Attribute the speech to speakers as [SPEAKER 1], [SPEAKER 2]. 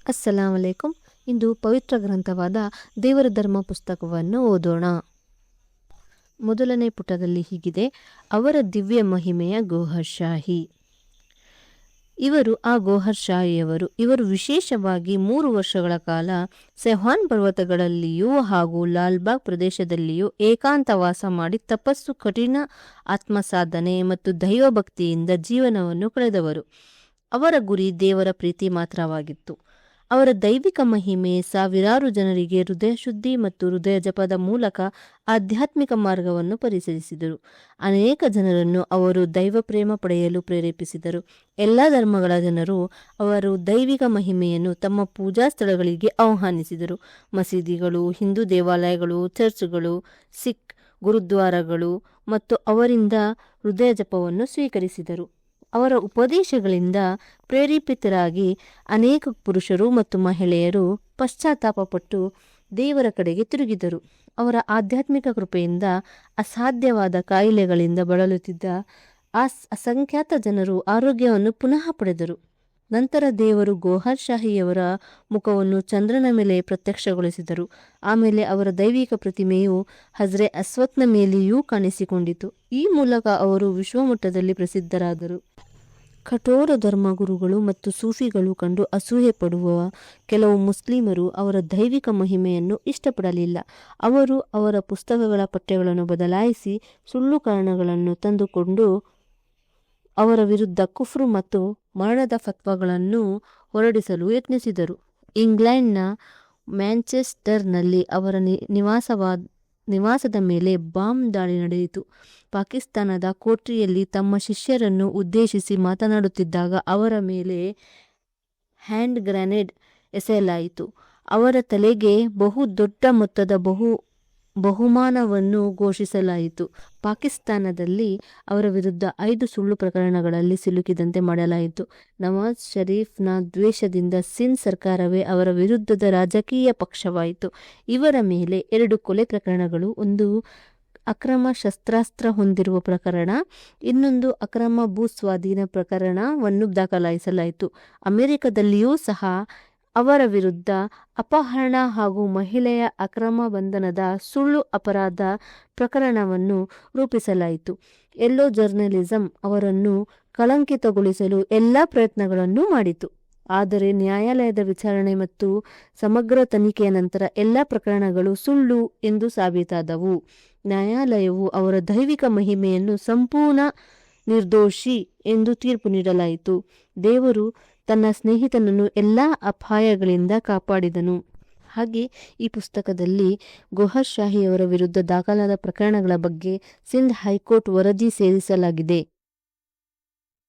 [SPEAKER 1] ಅಸ್ಸಲಾಂ ಅಲೈಕುಂ. ಇಂದು ಪವಿತ್ರ ಗ್ರಂಥವಾದ ದೇವರ ಧರ್ಮ ಪುಸ್ತಕವನ್ನು ಓದೋಣ. ಮೊದಲನೇ ಪುಟದಲ್ಲಿ ಹೀಗಿದೆ: ಅವರ ದಿವ್ಯ ಮಹಿಮೆಯ ಗೋಹರ್ಶಾಹಿ. ಇವರು ಆ ಗೋಹರ್ಶಾಹಿಯವರು. ಇವರು ವಿಶೇಷವಾಗಿ 3 ವರ್ಷಗಳ ಕಾಲ ಸೆಹಾನ್ ಪರ್ವತಗಳಲ್ಲಿಯೂ ಹಾಗೂ ಲಾಲ್ಬಾಗ್ ಪ್ರದೇಶದಲ್ಲಿಯೂ ಏಕಾಂತವಾಸ ಮಾಡಿ ತಪಸ್ಸು, ಕಠಿಣ ಆತ್ಮಸಾಧನೆ ಮತ್ತು ದೈವಭಕ್ತಿಯಿಂದ ಜೀವನವನ್ನು ಕಳೆದವರು. ಅವರ ಗುರಿ ದೇವರ ಪ್ರೀತಿ ಮಾತ್ರವಾಗಿತ್ತು. ಅವರ ದೈವಿಕ ಮಹಿಮೆ ಸಾವಿರಾರು ಜನರಿಗೆ ಹೃದಯ ಶುದ್ಧಿ ಮತ್ತು ಹೃದಯ ಜಪದ ಮೂಲಕ ಆಧ್ಯಾತ್ಮಿಕ ಮಾರ್ಗವನ್ನು ಪರಿಚಯಿಸಿದರು. ಅನೇಕ ಜನರನ್ನು ಅವರು ದೈವ ಪ್ರೇಮ ಪಡೆಯಲು ಪ್ರೇರೇಪಿಸಿದರು. ಎಲ್ಲ ಧರ್ಮಗಳ ಜನರು ಅವರು ದೈವಿಕ ಮಹಿಮೆಯನ್ನು ತಮ್ಮ ಪೂಜಾ ಸ್ಥಳಗಳಿಗೆ ಆಹ್ವಾನಿಸಿದರು. ಮಸೀದಿಗಳು, ಹಿಂದೂ ದೇವಾಲಯಗಳು, ಚರ್ಚ್ಗಳು, ಸಿಖ್ ಗುರುದ್ವಾರಗಳು ಮತ್ತು ಅವರಿಂದ ಹೃದಯ ಜಪವನ್ನು ಸ್ವೀಕರಿಸಿದರು. ಅವರ ಉಪದೇಶಗಳಿಂದ ಪ್ರೇರೇಪಿತರಾಗಿ ಅನೇಕ ಪುರುಷರು ಮತ್ತು ಮಹಿಳೆಯರು ಪಶ್ಚಾತ್ತಾಪಪಟ್ಟು ದೇವರ ಕಡೆಗೆ ತಿರುಗಿದರು. ಅವರ ಆಧ್ಯಾತ್ಮಿಕ ಕೃಪೆಯಿಂದ ಅಸಾಧ್ಯವಾದ ಕಾಯಿಲೆಗಳಿಂದ ಬಳಲುತ್ತಿದ್ದ ಅಸಂಖ್ಯಾತ ಜನರು ಆರೋಗ್ಯವನ್ನು ಪುನಃ ಪಡೆದರು. ನಂತರ ದೇವರು ಗೋಹರ್ಶಾಹಿಯವರ ಮುಖವನ್ನು ಚಂದ್ರನ ಮೇಲೆ ಪ್ರತ್ಯಕ್ಷಗೊಳಿಸಿದರು. ಆಮೇಲೆ ಅವರ ದೈವಿಕ ಪ್ರತಿಮೆಯು ಹಜ್ರೆ ಅಸ್ವತ್ನ ಮೇಲೆಯೂ ಕಾಣಿಸಿಕೊಂಡಿತು. ಈ ಮೂಲಕ ಅವರು ವಿಶ್ವಮಟ್ಟದಲ್ಲಿ ಪ್ರಸಿದ್ಧರಾದರು. ಕಠೋರ ಧರ್ಮಗುರುಗಳು ಮತ್ತು ಸೂಫಿಗಳು ಕಂಡು ಅಸೂಯೆ ಪಡುವ ಕೆಲವು ಮುಸ್ಲಿಮರು ಅವರ ದೈವಿಕ ಮಹಿಮೆಯನ್ನು ಇಷ್ಟಪಡಲಿಲ್ಲ. ಅವರು ಅವರ ಪುಸ್ತಕಗಳ ಪಠ್ಯಗಳನ್ನು ಬದಲಾಯಿಸಿ ಸುಳ್ಳು ಕಾರಣಗಳನ್ನು ತಂದುಕೊಂಡು ಅವರ ವಿರುದ್ಧ ಕುಫ್ರು ಮತ್ತು ಮರಣದ ಫತ್ವಾಗಳನ್ನು ಹೊರಡಿಸಲು ಯತ್ನಿಸಿದರು. ಇಂಗ್ಲೆಂಡ್ನ ಮ್ಯಾಂಚೆಸ್ಟರ್ನಲ್ಲಿ ಅವರ ನಿವಾಸದ ಮೇಲೆ ಬಾಂಬ್ ದಾಳಿ ನಡೆಯಿತು. ಪಾಕಿಸ್ತಾನದ ಕೋಟ್ರಿಯಲ್ಲಿ ತಮ್ಮ ಶಿಷ್ಯರನ್ನು ಉದ್ದೇಶಿಸಿ ಮಾತನಾಡುತ್ತಿದ್ದಾಗ ಅವರ ಮೇಲೆ ಹ್ಯಾಂಡ್ ಗ್ರೆನೇಡ್ ಎಸೆಯಲಾಯಿತು. ಅವರ ತಲೆಗೆ ದೊಡ್ಡ ಮೊತ್ತದ ಬಹುಮಾನವನ್ನು ಘೋಷಿಸಲಾಯಿತು. ಪಾಕಿಸ್ತಾನದಲ್ಲಿ ಅವರ ವಿರುದ್ಧ 5 ಸುಳ್ಳು ಪ್ರಕರಣಗಳಲ್ಲಿ ಸಿಲುಕಿದಂತೆ ಮಾಡಲಾಯಿತು. ನವಾಜ್ ಷರೀಫ್ನ ದ್ವೇಷದಿಂದ ಸಿಂಧ್ ಸರ್ಕಾರವೇ ಅವರ ವಿರುದ್ಧದ ರಾಜಕೀಯ ಪಕ್ಷವಾಯಿತು. ಇವರ ಮೇಲೆ 2 ಕೊಲೆ ಪ್ರಕರಣಗಳು, ಒಂದು ಅಕ್ರಮ ಶಸ್ತ್ರಾಸ್ತ್ರ ಹೊಂದಿರುವ ಪ್ರಕರಣ, ಇನ್ನೊಂದು ಅಕ್ರಮ ಭೂಸ್ವಾಧೀನ ಪ್ರಕರಣವನ್ನು ದಾಖಲಿಸಲಾಯಿತು. ಅಮೆರಿಕದಲ್ಲಿಯೂ ಸಹ ಅವರ ವಿರುದ್ಧ ಅಪಹರಣ ಹಾಗೂ ಮಹಿಳೆಯ ಅಕ್ರಮ ಬಂಧನದ ಸುಳ್ಳು ಅಪರಾಧ ಪ್ರಕರಣವನ್ನು ರೂಪಿಸಲಾಯಿತು. ಯೆಲ್ಲೋ ಜರ್ನಲಿಸಂ ಅವರನ್ನು ಕಳಂಕಿತಗೊಳಿಸಲು ಎಲ್ಲ ಪ್ರಯತ್ನಗಳನ್ನು ಮಾಡಿತು. ಆದರೆ ನ್ಯಾಯಾಲಯದ ವಿಚಾರಣೆ ಮತ್ತು ಸಮಗ್ರ ತನಿಖೆಯ ನಂತರ ಎಲ್ಲ ಪ್ರಕರಣಗಳು ಸುಳ್ಳು ಎಂದು ಸಾಬೀತಾದವು. ನ್ಯಾಯಾಲಯವು ಅವರ ದೈವಿಕ ಮಹಿಮೆಯನ್ನು ಸಂಪೂರ್ಣ ನಿರ್ದೋಷಿ ಎಂದು ತೀರ್ಪು ನೀಡಲಾಯಿತು. ದೇವರು ತನ್ನ ಸ್ನೇಹಿತನನ್ನು ಎಲ್ಲ ಅಪಾಯಗಳಿಂದ ಕಾಪಾಡಿದನು. ಹಾಗೆ ಈ ಪುಸ್ತಕದಲ್ಲಿ ಗೋಹರ್ಶಾಹಿಯವರ ವಿರುದ್ಧ ದಾಖಲಾದ ಪ್ರಕರಣಗಳ ಬಗ್ಗೆ ಸಿಂಧ್ ಹೈಕೋರ್ಟ್ ವರದಿ ಸೇರಿಸಲಾಗಿದೆ.